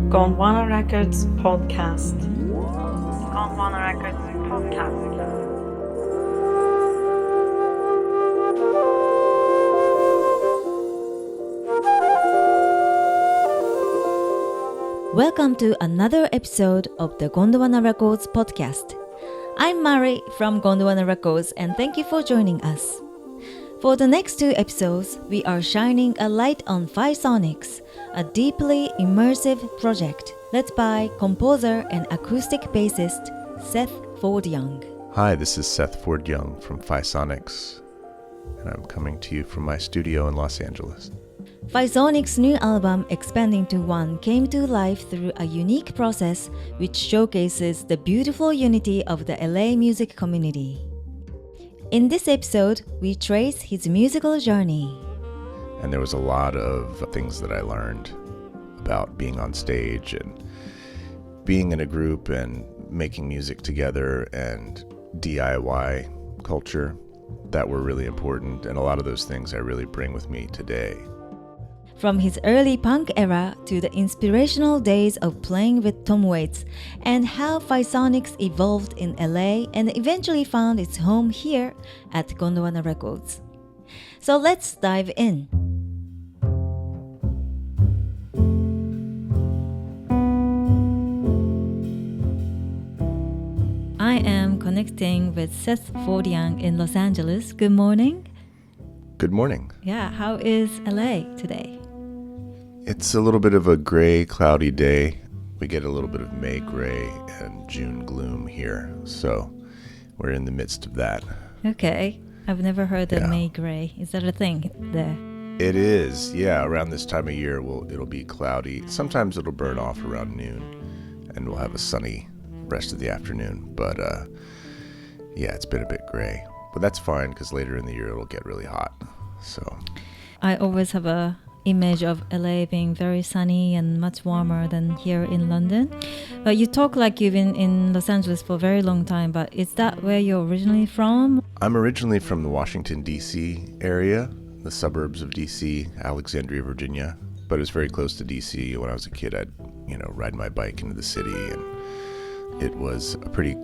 Gondwana Records podcast. Gondwana Records podcast. Welcome to another episode of the Gondwana Records podcast. I'm Mari from Gondwana Records and thank you for joining us. For the next two episodes, we are shining a light on Phaisonics, a deeply immersive project led by composer and acoustic bassist Seth Ford-Young. Hi, this is Seth Ford-Young from Phaisonics, and I'm coming to you from my studio in Los Angeles. Phaisonics' new album, Expanding to One, came to life through a unique process which showcases the beautiful unity of the LA music community. In this episode, we trace his musical journey. And there was a lot of things that I learned about being on stage and being in a group and making music together and DIY culture that were really important. And a lot of those things I really bring with me today. From his early punk era to the inspirational days of playing with Tom Waits and how Phaisonics evolved in LA and eventually found its home here at Gondwana Records. So let's dive in. I am connecting with Seth Ford-Young in Los Angeles. Good morning. Good morning. Yeah, how is LA today? It's a little bit of a gray, cloudy day. We get a little bit of May gray and June gloom here, so we're in the midst of that. Okay. I've never heard of Yeah. May gray. Is that a thing there? It is, yeah. Around this time of year, it'll be cloudy. Sometimes it'll burn off around noon, and we'll have a sunny rest of the afternoon. But yeah, it's been a bit gray. But that's fine, because later in the year, it'll get really hot. So I always have a image of LA being very sunny and much warmer than here in London. But you talk like you've been in Los Angeles for a very long time, but is that where you're originally from? I'm originally from the Washington, D.C. area, the suburbs of D.C., Alexandria, Virginia. But it was very close to D.C. When I was a kid, I'd, ride my bike into the city, and it was a pretty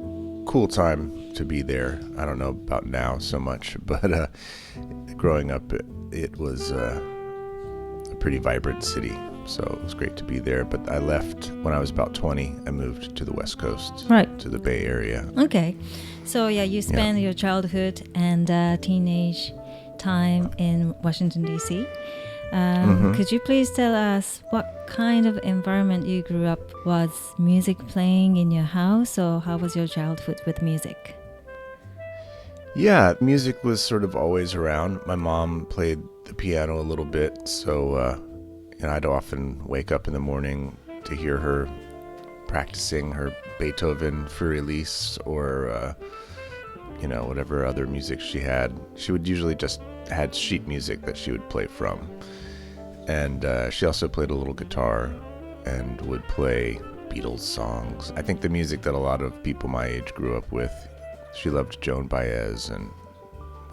cool time to be there. I don't know about now so much, but growing up, it was a pretty vibrant city. So it was great to be there. But I left when I was about 20. I moved to the West Coast, Right. to the Bay Area. Okay. So yeah, you spent your childhood and teenage time in Washington, D.C. Could you please tell us what kind of environment you grew up? Was music playing in your house, or how was your childhood with music? Yeah, music was sort of always around. My mom played the piano a little bit, so I'd often wake up in the morning to hear her practicing her Beethoven Fur-Elise or whatever other music she had. She would usually just had sheet music that she would play from. And she also played a little guitar and would play Beatles songs. I think the music that a lot of people my age grew up with. She loved Joan Baez and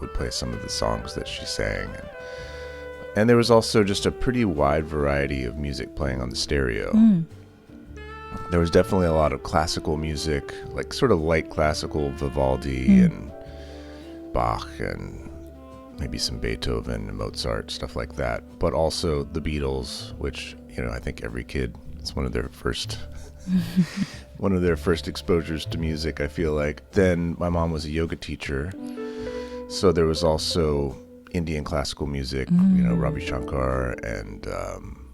would play some of the songs that she sang. And there was also just a pretty wide variety of music playing on the stereo. There was definitely a lot of classical music, like sort of light classical, Vivaldi and Bach and maybe some Beethoven and Mozart, stuff like that. But also the Beatles, which, I think every kid, it's one of their first exposures to music, I feel like. Then my mom was a yoga teacher, so there was also Indian classical music, Ravi Shankar, and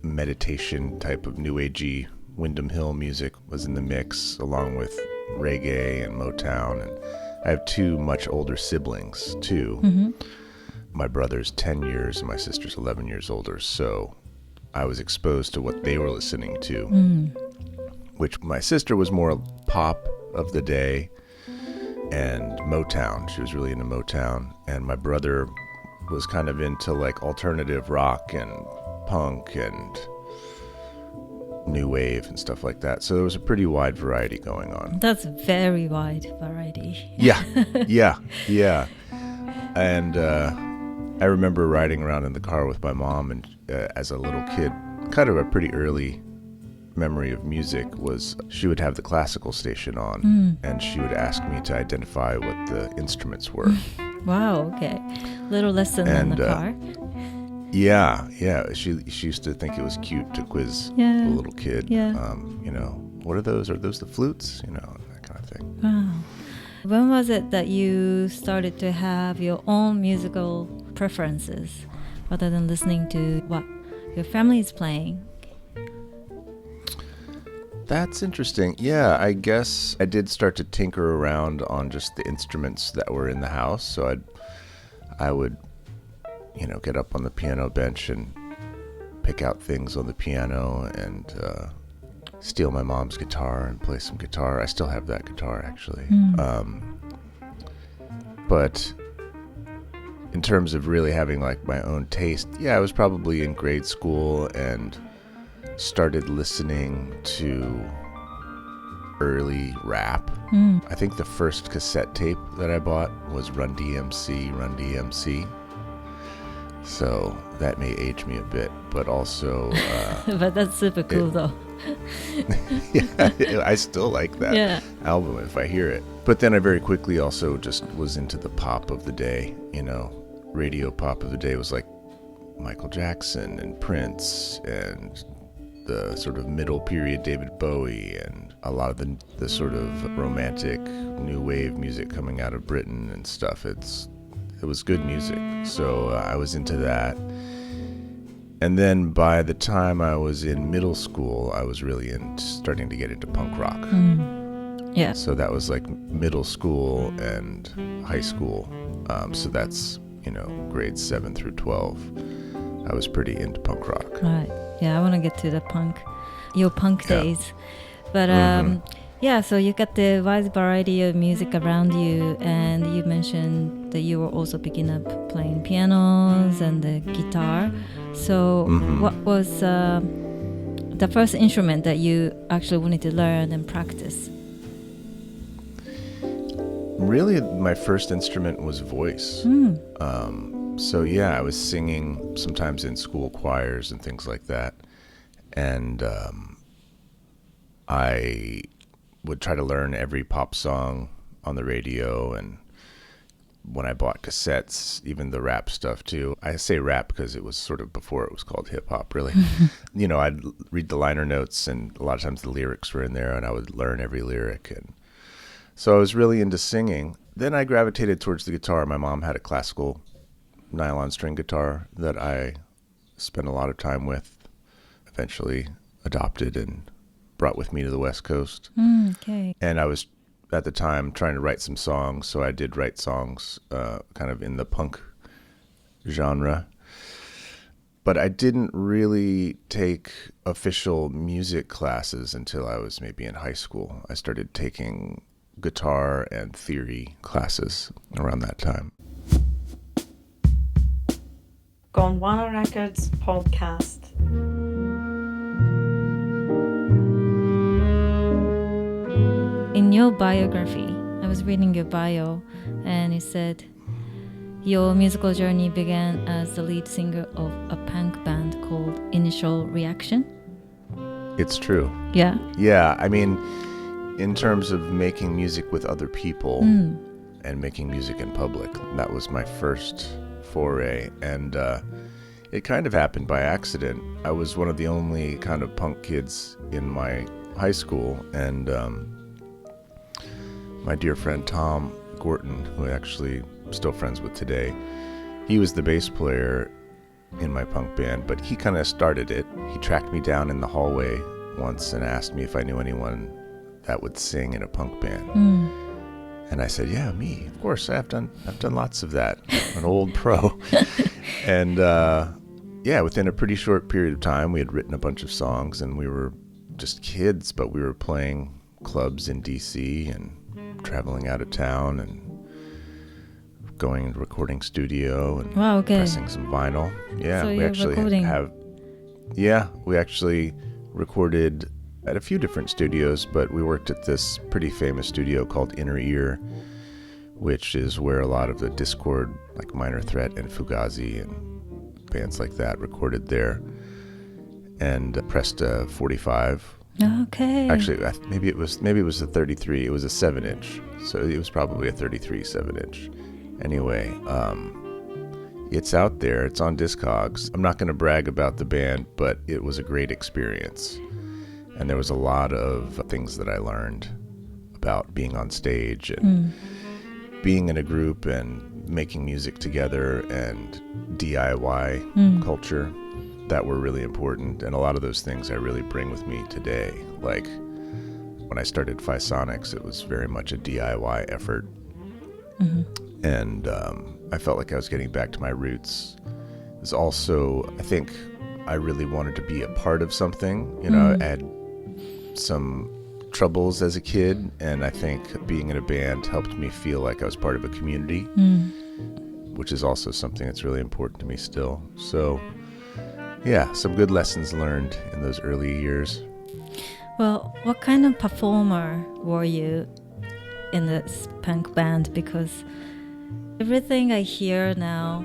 meditation type of new agey Windham Hill music was in the mix, along with reggae and Motown. And I have two much older siblings too. My brother's 10 years and my sister's 11 years older, so I was exposed to what they were listening to, which my sister was more pop of the day and Motown. She was really into Motown, and my brother was kind of into like alternative rock and punk and new wave and stuff like that. So there was a pretty wide variety going on. That's very wide variety. Yeah. And I remember riding around in the car with my mom, and as a little kid, kind of a pretty early memory of music was she would have the classical station on, and she would ask me to identify what the instruments were. Wow, okay. Little lesson in the car. Yeah. She used to think it was cute to quiz the little kid. Yeah. What are those? Are those the flutes? That kind of thing. Wow. When was it that you started to have your own musical preferences rather than listening to what your family is playing? That's interesting. Yeah, I guess I did start to tinker around on just the instruments that were in the house. So I would, get up on the piano bench and pick out things on the piano and steal my mom's guitar and play some guitar. I still have that guitar, actually. But in terms of really having like my own taste, I was probably in grade school and started listening to early rap. I think the first cassette tape that I bought was Run DMC. So that may age me a bit, but also... but that's super cool though. I still like that album if I hear it. But then I very quickly also just was into the pop of the day, radio pop of the day was like Michael Jackson and Prince and the sort of middle period David Bowie and a lot of the sort of romantic new wave music coming out of Britain and stuff. It was good music, so I was into that. And then by the time I was in middle school, I was really starting to get into punk rock. Yeah. So that was like middle school and high school. So that's, grades 7 through 12. I was pretty into punk rock. Right. Yeah, I want to get to your punk days. But so you got the wide variety of music around you, and you mentioned that you were also picking up playing pianos and the guitar. So what was the first instrument that you actually wanted to learn and practice? Really, my first instrument was voice. So I was singing sometimes in school choirs and things like that. And I would try to learn every pop song on the radio, and when I bought cassettes, even the rap stuff too. I say rap because it was sort of before it was called hip hop, really. I'd read the liner notes, and a lot of times the lyrics were in there, and I would learn every lyric. And so I was really into singing. Then I gravitated towards the guitar. My mom had a classical nylon string guitar that I spent a lot of time with, eventually adopted and brought with me to the West Coast. Okay. And I was, at the time, trying to write some songs, so I did write songs kind of in the punk genre. But I didn't really take official music classes until I was maybe in high school. I started taking guitar and theory classes around that time. Gondwana Records podcast. In your biography, I was reading your bio, and it said your musical journey began as the lead singer of a punk band called Initial Reaction. It's true. Yeah. Yeah, I mean, in terms of making music with other people and making music in public, that was my first foray. And it kind of happened by accident. I was one of the only kind of punk kids in my high school, and my dear friend Tom Gorton, who I actually still friends with today, he was the bass player in my punk band, but he kind of started it. He tracked me down in the hallway once and asked me if I knew anyone that would sing in a punk band. And I said, yeah, me. Of course, I've done lots of that. I'm an old pro. And within a pretty short period of time, we had written a bunch of songs, and we were just kids, but we were playing clubs in DC and traveling out of town and going into recording studio and pressing some vinyl. Yeah, so we actually we actually recorded at a few different studios, but we worked at this pretty famous studio called Inner Ear, which is where a lot of the Discord, like Minor Threat and Fugazi and bands like that, recorded there. And pressed a 45. Okay. Actually, maybe it was a 33. It was a 7-inch, so it was probably a 33 7-inch. Anyway, it's out there. It's on Discogs. I'm not going to brag about the band, but it was a great experience, and there was a lot of things that I learned about being on stage and being in a group and making music together and DIY culture that were really important. And a lot of those things I really bring with me today. Like when I started Phaisonics, it was very much a DIY effort. And I felt like I was getting back to my roots. It was also, I think I really wanted to be a part of something. You know, I had some troubles as a kid, and I think being in a band helped me feel like I was part of a community, which is also something that's really important to me still. So yeah, some good lessons learned in those early years. Well, what kind of performer were you in this punk band? Because everything I hear now,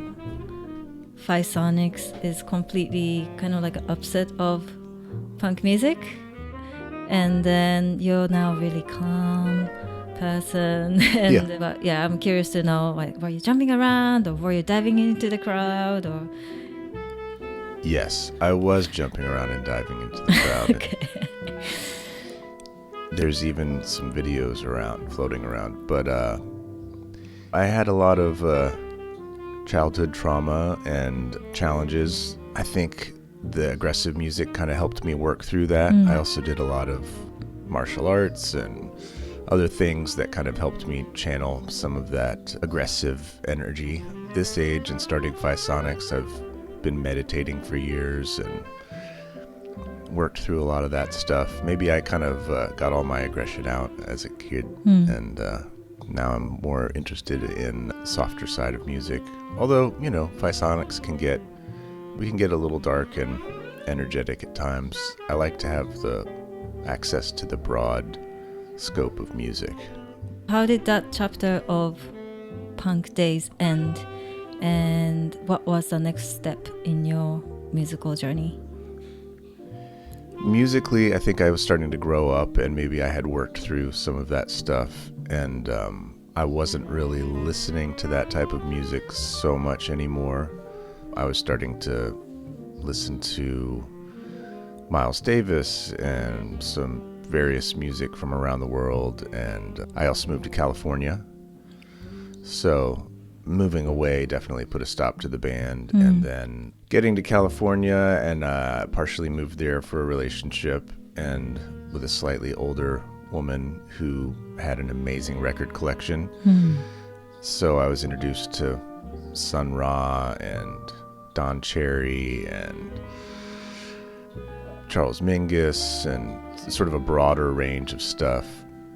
Phaisonics is completely kind of like an upset of punk music. And then you're now really calm person. And but yeah, I'm curious to know, like, were you jumping around or were you diving into the crowd or... Yes, I was jumping around and diving into the crowd. Okay. There's even some videos floating around. But I had a lot of childhood trauma and challenges. I think the aggressive music kind of helped me work through that. I also did a lot of martial arts and other things that kind of helped me channel some of that aggressive energy. This age and starting Phaisonics, I've been meditating for years and worked through a lot of that stuff. Maybe I kind of got all my aggression out as a kid, and now I'm more interested in the softer side of music. Although, you know, Phaisonics can get a little dark and energetic at times. I like to have the access to the broad scope of music. How did that chapter of punk days end? And what was the next step in your musical journey? Musically, I think I was starting to grow up, and maybe I had worked through some of that stuff, and I wasn't really listening to that type of music so much anymore. I was starting to listen to Miles Davis and some various music from around the world, and I also moved to California. So moving away definitely put a stop to the band, and then getting to California and partially moved there for a relationship and with a slightly older woman who had an amazing record collection. So I was introduced to Sun Ra and Don Cherry and Charles Mingus and sort of a broader range of stuff.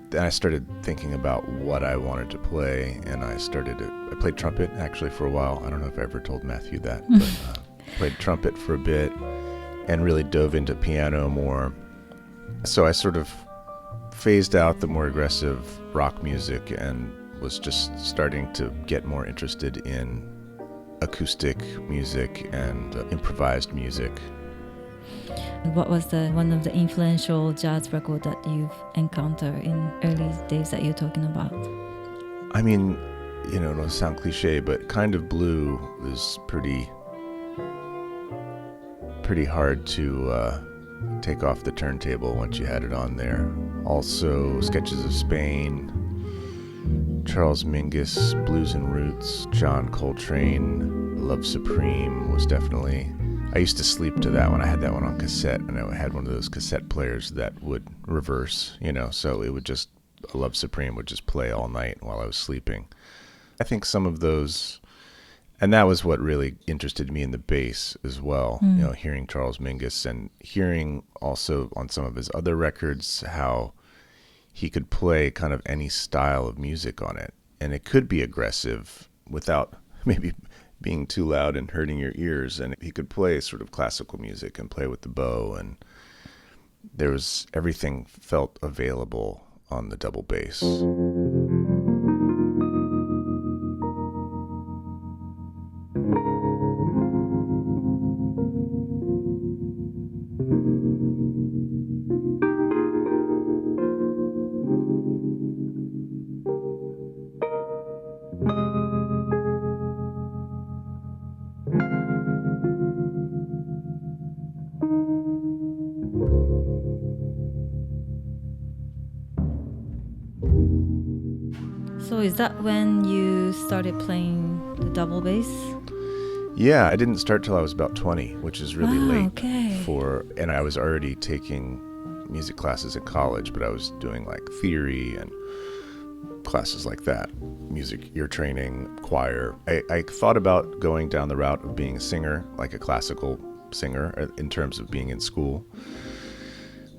Then I started thinking about what I wanted to play, and I played trumpet actually for a while. I don't know if I ever told Matthew that, but played trumpet for a bit and really dove into piano more. So I sort of phased out the more aggressive rock music and was just starting to get more interested in acoustic music and improvised music. What was one of the influential jazz record that you've encountered in early days that you're talking about? I mean, you know, it'll sound cliche, but Kind of Blue was pretty hard to take off the turntable once you had it on there. Also, Sketches of Spain, Charles Mingus, Blues and Roots, John Coltrane, Love Supreme was definitely... I used to sleep to that one. I had that one on cassette, and I had one of those cassette players that would reverse, you know, so it would just, Love Supreme would just play all night while I was sleeping. I think some of those, and that was what really interested me in the bass as well, you know, hearing Charles Mingus and hearing also on some of his other records how he could play kind of any style of music on it. And it could be aggressive without maybe being too loud and hurting your ears, and he could play sort of classical music and play with the bow, and everything felt available on the double bass. So is that when you started playing the double bass? Yeah, I didn't start till I was about 20, which is really late okay. and I was already taking music classes at college, but I was doing like theory and classes like that, music ear training, choir. I thought about going down the route of being a singer, like a classical singer in terms of being in school,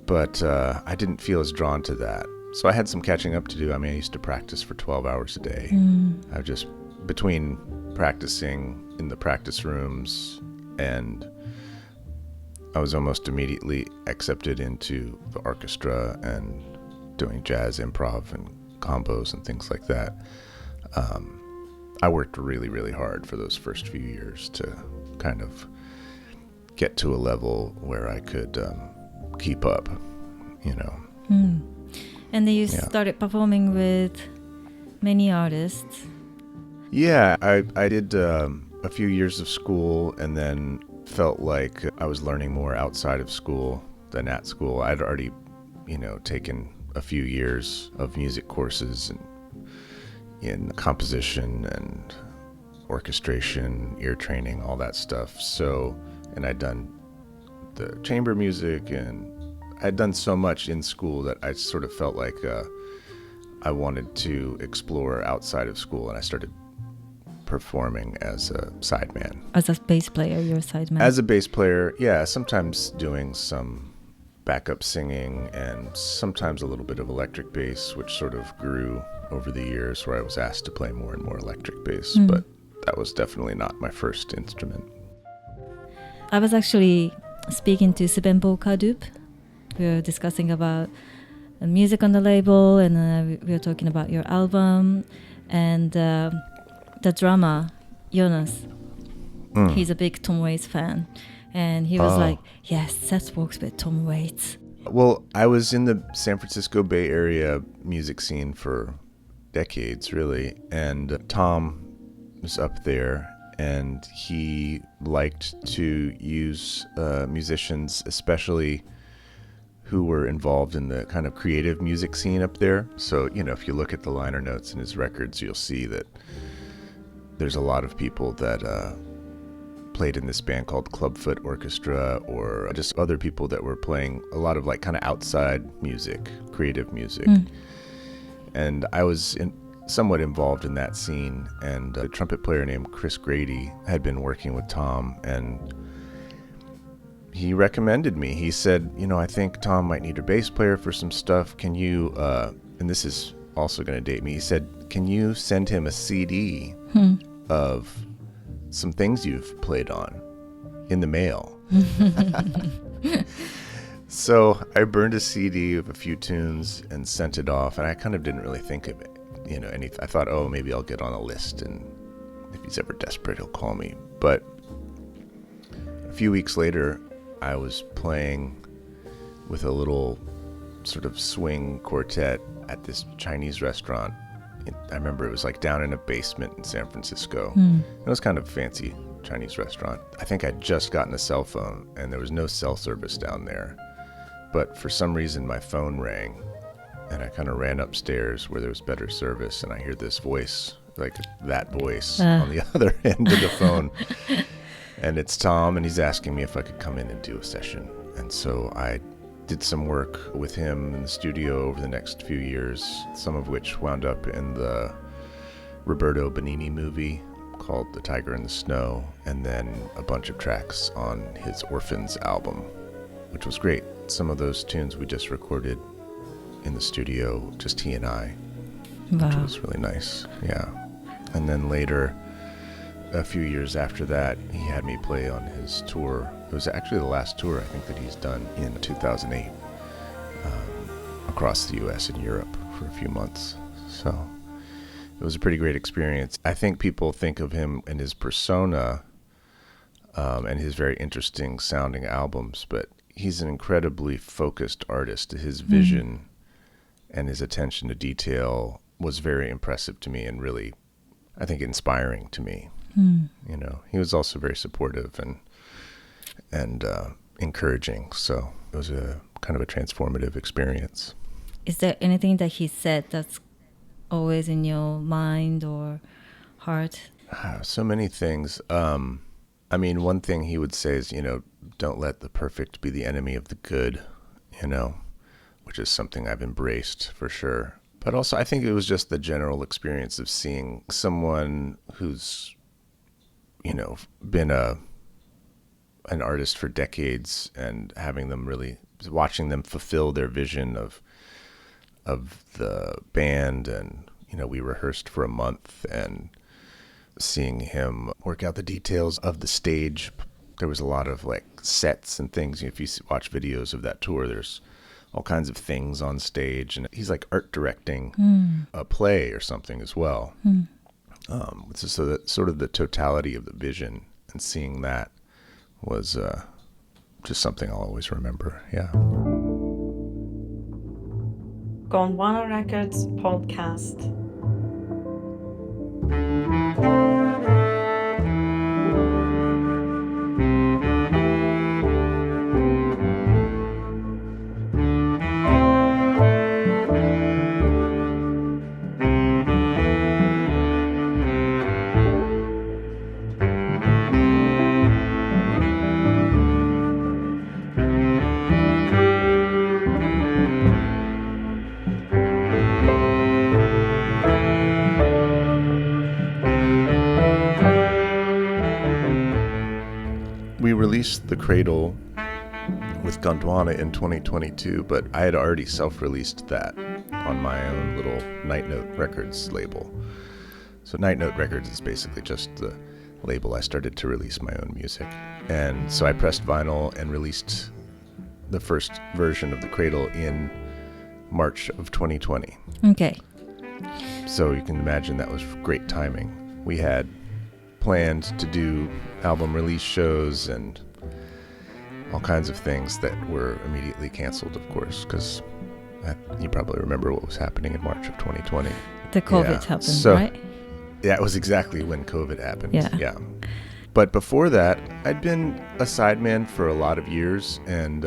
but I didn't feel as drawn to that. So I had some catching up to do. I mean, I used to practice for 12 hours a day. I just, between practicing in the practice rooms, and I was almost immediately accepted into the orchestra and doing jazz improv and combos and things like that. I worked really, really hard for those first few years to kind of get to a level where I could keep up, you know. And then you started performing with many artists. Yeah, I did a few years of school and then felt like I was learning more outside of school than at school. I'd already, taken a few years of music courses in composition and orchestration, ear training, all that stuff. So, and I'd done the chamber music, and I'd done so much in school that I sort of felt like I wanted to explore outside of school, and I started performing as a sideman. As a bass player, you're a sideman? As a bass player, yeah, sometimes doing some backup singing and sometimes a little bit of electric bass, which sort of grew over the years where I was asked to play more and more electric bass, but that was definitely not my first instrument. I was actually speaking to Sibenpo Kadup. We were discussing about the music on the label, and we were talking about your album, and the drummer, Jonas, he's a big Tom Waits fan. And he was like, yes, Seth works with Tom Waits. Well, I was in the San Francisco Bay Area music scene for decades, really. And Tom was up there, and he liked to use musicians, especially who were involved in the kind of creative music scene up there. So, if you look at the liner notes in his records, you'll see that there's a lot of people that played in this band called Clubfoot Orchestra, or just other people that were playing a lot of like kind of outside music, creative music. And I was somewhat involved in that scene, and a trumpet player named Chris Grady had been working with Tom, and he recommended me. He said, I think Tom might need a bass player for some stuff. Can you, and this is also going to date me, he said, can you send him a CD of some things you've played on in the mail? So I burned a CD of a few tunes and sent it off, and I kind of didn't really think of it, I thought, maybe I'll get on a list, and if he's ever desperate, he'll call me. But a few weeks later, I was playing with a little sort of swing quartet at this Chinese restaurant. I remember it was like down in a basement in San Francisco. It was kind of fancy Chinese restaurant. I think I'd just gotten a cell phone, and there was no cell service down there. But for some reason, my phone rang, and I kind of ran upstairs where there was better service, and I hear this voice, like that voice on the other end of the phone. And it's Tom, and he's asking me if I could come in and do a session. And so I did some work with him in the studio over the next few years, some of which wound up in the Roberto Benigni movie called The Tiger in the Snow, and then a bunch of tracks on his Orphans album, which was great. Some of those tunes we just recorded in the studio, just he and I, which was really nice. Yeah. And then later, a few years after that, he had me play on his tour. It was actually the last tour I think that he's done in 2008, across the US and Europe for a few months. So it was a pretty great experience. I think people think of him and his persona and his very interesting sounding albums, but he's an incredibly focused artist. His vision and his attention to detail was very impressive to me, and really, I think, inspiring to me. He was also very supportive and encouraging. So it was a kind of a transformative experience. Is there anything that he said that's always in your mind or heart? So many things. I mean, one thing he would say is, don't let the perfect be the enemy of the good, which is something I've embraced for sure. But also, I think it was just the general experience of seeing someone who's, been an artist for decades and having them really, watching them fulfill their vision of the band. And, we rehearsed for a month, and seeing him work out the details of the stage. There was a lot of like sets and things. If you watch videos of that tour, there's all kinds of things on stage, and he's like art directing a play or something as well. So that sort of the totality of the vision, and seeing that was just something I'll always remember. Yeah. Gondwana Records podcast. We released the Cradle with Gondwana in 2022, but I had already self-released that on my own little Night Note Records label. So Night Note Records is basically just the label I started to release my own music. And so I pressed vinyl and released the first version of the Cradle in March of 2020. Okay. So you can imagine that was great timing. We had planned to do album release shows and all kinds of things that were immediately canceled, of course, because you probably remember what was happening in March of 2020. The COVID happened, right? Yeah, it was exactly when COVID happened. Yeah. But before that, I'd been a sideman for a lot of years, and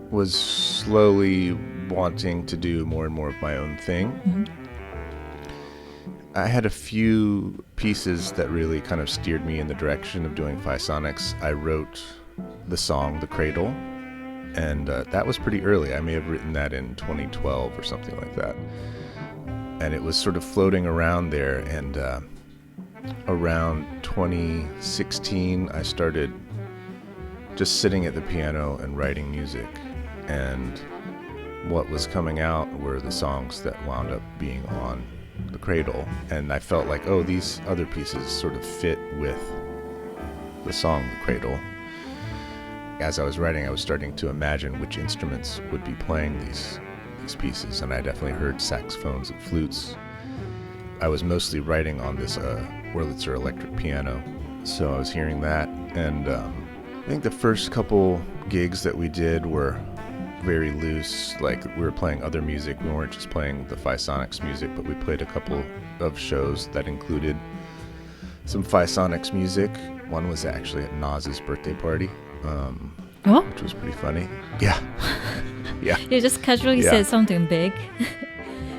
was slowly wanting to do more and more of my own thing. Mm-hmm. I had a few pieces that really kind of steered me in the direction of doing Phaisonics. I wrote the song, The Cradle, and that was pretty early. I may have written that in 2012 or something like that. And it was sort of floating around there, and around 2016, I started just sitting at the piano and writing music. And what was coming out were the songs that wound up being on the Cradle, and I felt like, these other pieces sort of fit with the song The Cradle. As I was writing, I was starting to imagine which instruments would be playing these pieces, and I definitely heard saxophones and flutes. I was mostly writing on this Wurlitzer electric piano, so I was hearing that, and I think the first couple gigs that we did were very loose. Like, we were playing other music. We weren't just playing the Phaisonics music, but we played a couple of shows that included some Phaisonics music. One was actually at Naz's birthday party, which was pretty funny. Yeah. You just casually said something big.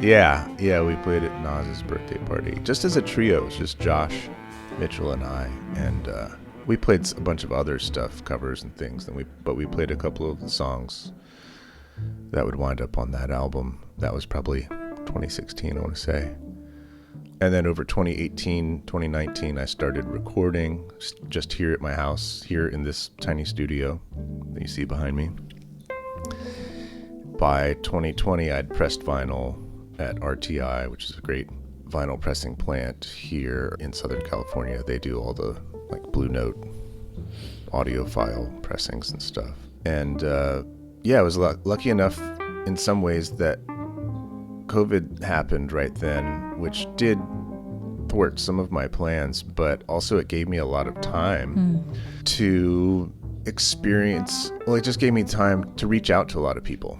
Yeah, we played at Naz's birthday party just as a trio. It was just Josh, Mitchell, and I, and we played a bunch of other stuff, covers and things. But we played a couple of the songs that would wind up on that album. That was probably 2016, I want to say. And then over 2018, 2019, I started recording just here at my house, here in this tiny studio that you see behind me. By 2020, I'd pressed vinyl at RTI, which is a great vinyl pressing plant here in Southern California. They do all the Blue Note audiophile pressings and stuff. And I was lucky enough in some ways that COVID happened right then, which did thwart some of my plans, but also it gave me a lot of time to experience. Well, it just gave me time to reach out to a lot of people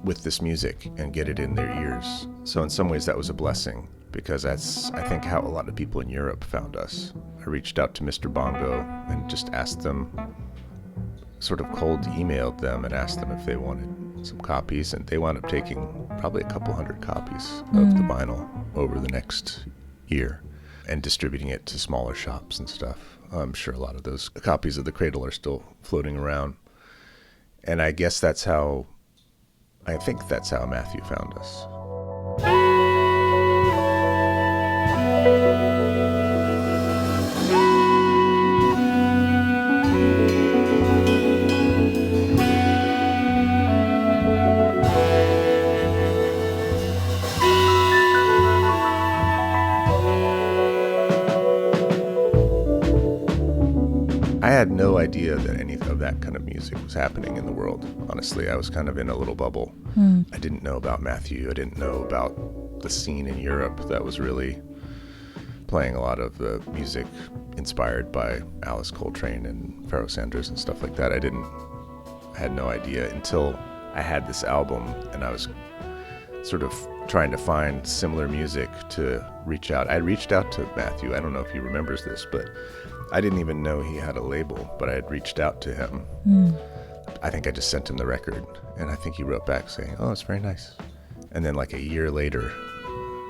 with this music and get it in their ears. So in some ways that was a blessing, because that's, I think, how a lot of people in Europe found us. I reached out to Mr. Bongo and just asked them, sort of cold emailed them and asked them if they wanted some copies, and they wound up taking probably a couple hundred copies of the vinyl over the next year and distributing it to smaller shops and stuff. I'm sure a lot of those copies of the Cradle are still floating around. And I think that's how Matthew found us. I had no idea that any of that kind of music was happening in the world. Honestly, I was kind of in a little bubble. I didn't know about Matthew. I didn't know about the scene in Europe that was really playing a lot of the music inspired by Alice Coltrane and Pharoah Sanders and stuff like that. I had no idea until I had this album, and I was sort of trying to find similar music to reach out. I reached out to Matthew. I don't know if he remembers this, but I didn't even know he had a label, but I had reached out to him. I think I just sent him the record, and I think he wrote back saying, "Oh, it's very nice." And then like a year later,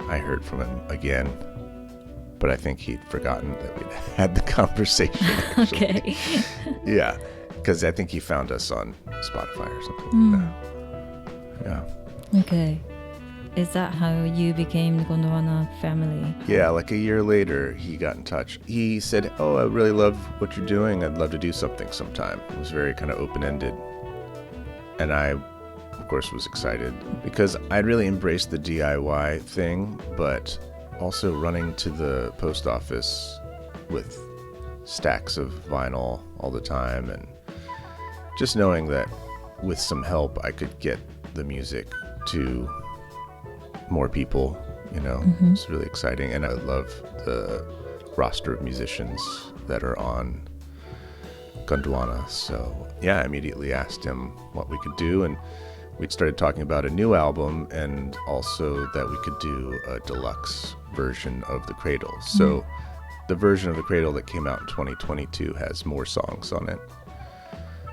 I heard from him again, but I think he'd forgotten that we'd had the conversation, actually. Okay. Yeah, because I think he found us on Spotify or something like that. Yeah. Okay. Is that how you became the Gondwana family? Yeah, like a year later, he got in touch. He said, "Oh, I really love what you're doing. I'd love to do something sometime." It was very kind of open-ended. And I, of course, was excited because I'd really embraced the DIY thing, but also running to the post office with stacks of vinyl all the time, and just knowing that with some help, I could get the music to more people, It's really exciting. And I love the roster of musicians that are on Gondwana. So yeah, I immediately asked him what we could do, and we started talking about a new album, and also that we could do a deluxe version of the Cradle. So the version of the Cradle that came out in 2022 has more songs on it,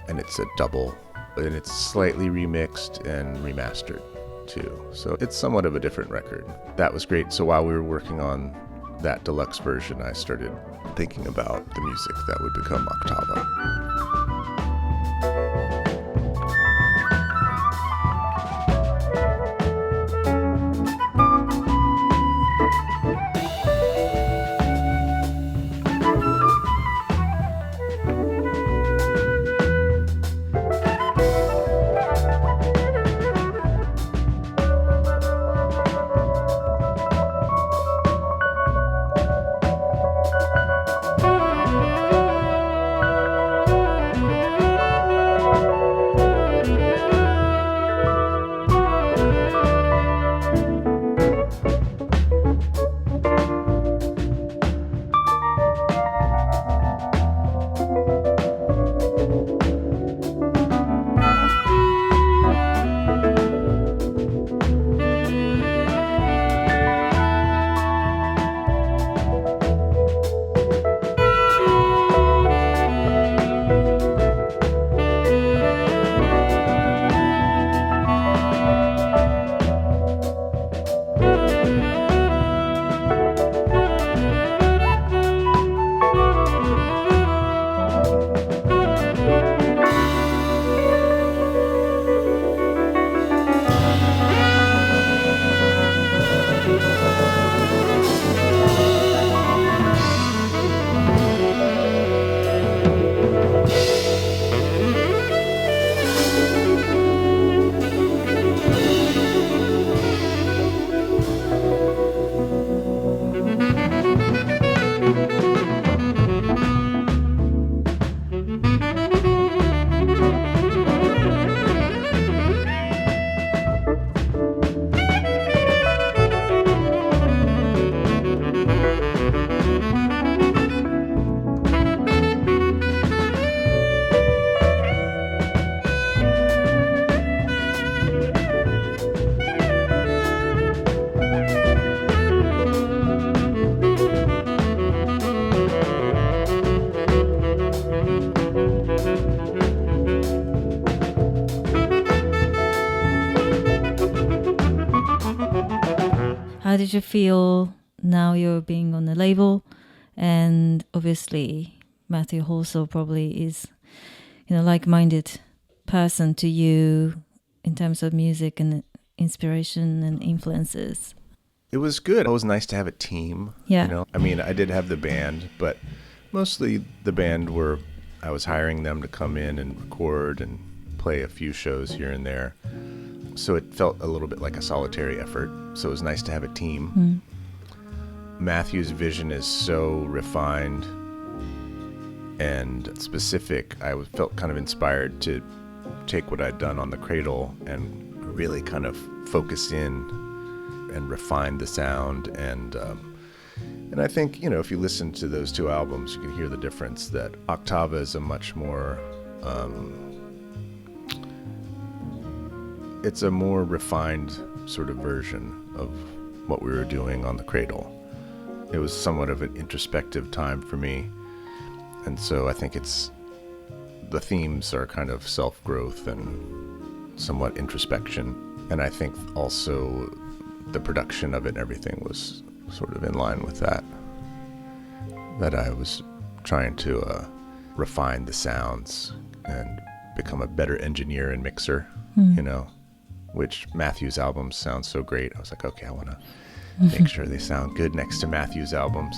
and it's a double, and it's slightly remixed and remastered too. So it's somewhat of a different record. That was great. So while we were working on that deluxe version, I started thinking about the music that would become Octava. how did you feel now you're being on the label? And obviously, Matthew Halsall probably is, like-minded person to you in terms of music and inspiration and influences. It was good. It was nice to have a team. Yeah. I mean, I did have the band, but mostly the band I was hiring them to come in and record and play a few shows here and there. So it felt a little bit like a solitary effort. So it was nice to have a team. Matthew's vision is so refined and specific. I felt kind of inspired to take what I'd done on the Cradle and really kind of focus in and refine the sound. And I think, if you listen to those two albums, you can hear the difference that Octava is a much more, it's a more refined sort of version of what we were doing on the Cradle. It was somewhat of an introspective time for me. And so I think the themes are kind of self-growth and somewhat introspection. And I think also the production of it and everything was sort of in line with that. That I was trying to refine the sounds and become a better engineer and mixer, which Matthew's albums sound so great. I was like, okay, I want to make sure they sound good next to Matthew's albums.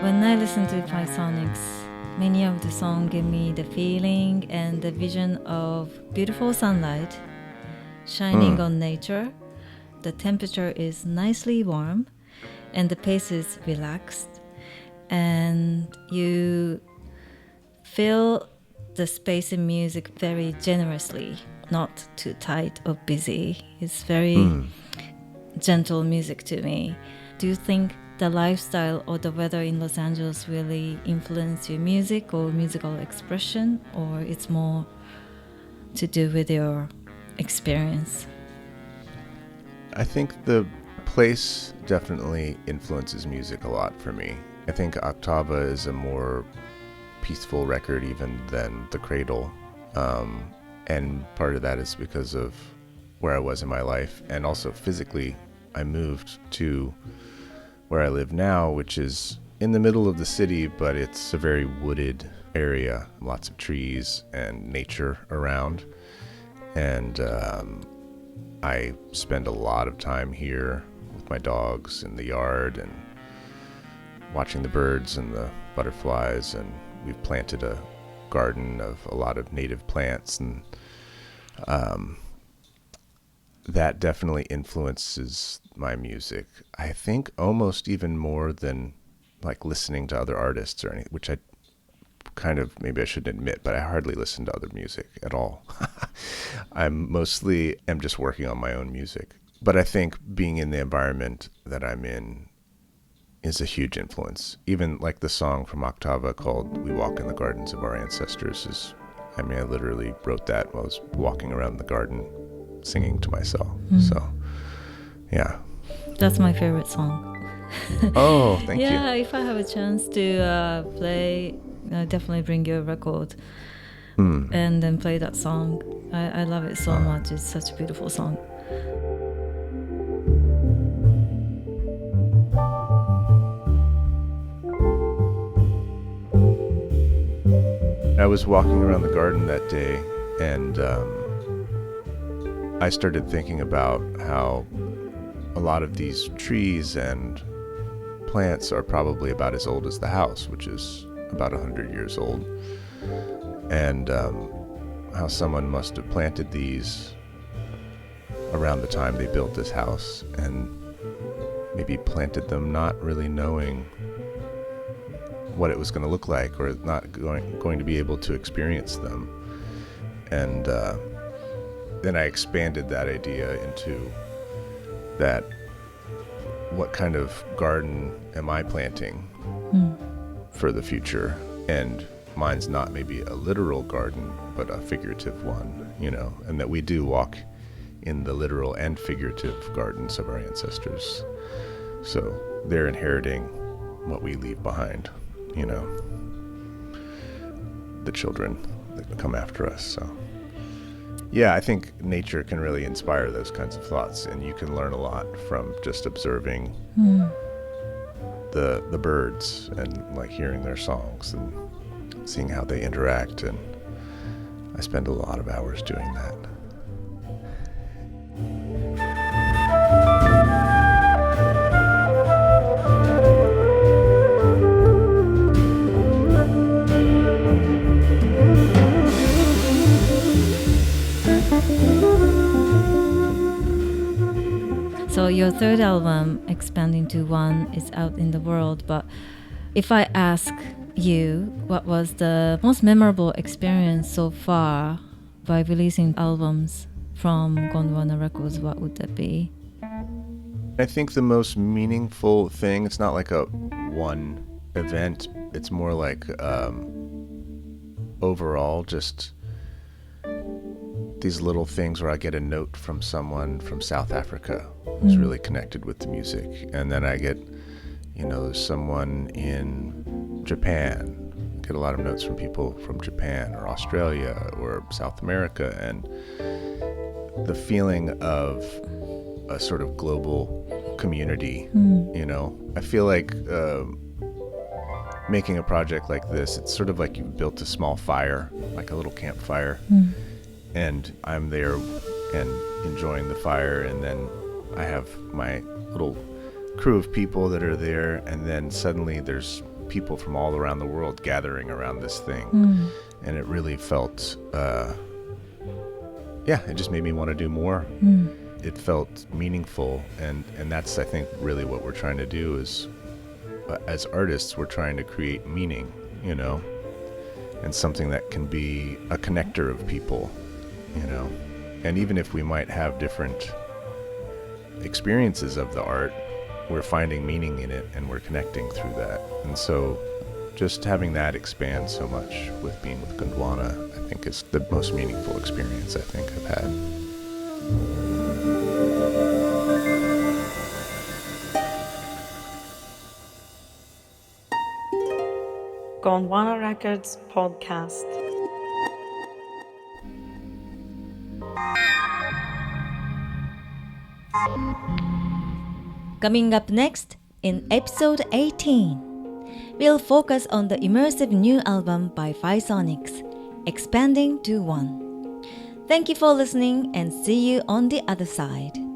When I listen to Phaisonics, many of the songs give me the feeling and the vision of beautiful sunlight shining on nature. The temperature is nicely warm and the pace is relaxed, and you feel the space in music very generously, not too tight or busy. It's very gentle music to me. Do you think the lifestyle or the weather in Los Angeles really influence your music or musical expression, or it's more to do with your experience? I think the place definitely influences music a lot for me. I think Octava is a more peaceful record even than the Cradle. And part of that is because of where I was in my life, and also physically I moved to where I live now, which is in the middle of the city, but it's a very wooded area, lots of trees and nature around. And I spend a lot of time here with my dogs in the yard and watching the birds and the butterflies, and we've planted a garden of a lot of native plants, and that definitely influences my music. I think almost even more than like listening to other artists or anything, which I kind of, maybe I shouldn't admit, but I hardly listen to other music at all. I'm just working on my own music. But I think being in the environment that I'm in is a huge influence. Even like the song from Octava called We Walk in the Gardens of Our Ancestors I literally wrote that while I was walking around the garden singing to myself. So, yeah. That's my favorite song. Oh, thank you. Yeah, if I have a chance to play, definitely bring you a record and then play that song. I love it so much. It's such a beautiful song. I was walking around the garden that day, and I started thinking about how a lot of these trees and plants are probably about as old as the house, which is about 100 years old, and how someone must have planted these around the time they built this house, and maybe planted them not really knowing what it was going to look like, or not going to be able to experience them. And then I expanded that idea into that, what kind of garden am I planting for the future? And mine's not maybe a literal garden, but a figurative one, and that we do walk in the literal and figurative gardens of our ancestors. So they're inheriting what we leave behind, the children that come after us. So yeah, I think nature can really inspire those kinds of thoughts, and you can learn a lot from just observing the birds and like hearing their songs and seeing how they interact. And I spend a lot of hours doing that. So your third album, Expanding to One, is out in the world. But if I ask you what was the most memorable experience so far by releasing albums from Gondwana Records, what would that be? I think the most meaningful thing, it's not like a one event, it's more like overall just these little things where I get a note from someone from South Africa who's really connected with the music, and then I get, someone in Japan. I get a lot of notes from people from Japan or Australia or South America, and the feeling of a sort of global community. I feel like making a project like this, it's sort of like you've built a small fire, like a little campfire, and I'm there and enjoying the fire, and then I have my little crew of people that are there, and then suddenly there's people from all around the world gathering around this thing, and it really felt it just made me want to do more. It felt meaningful, and that's, I think, really what we're trying to do is, as artists, we're trying to create meaning, and something that can be a connector of people, and even if we might have different experiences of the art, we're finding meaning in it, and we're connecting through that. And so just having that expand so much with being with Gondwana, I think is the most meaningful experience I think I've had. Gondwana Records podcast. Coming up next, in episode 18, we'll focus on the immersive new album by Phaisonics, Expanding to One. Thank you for listening and see you on the other side.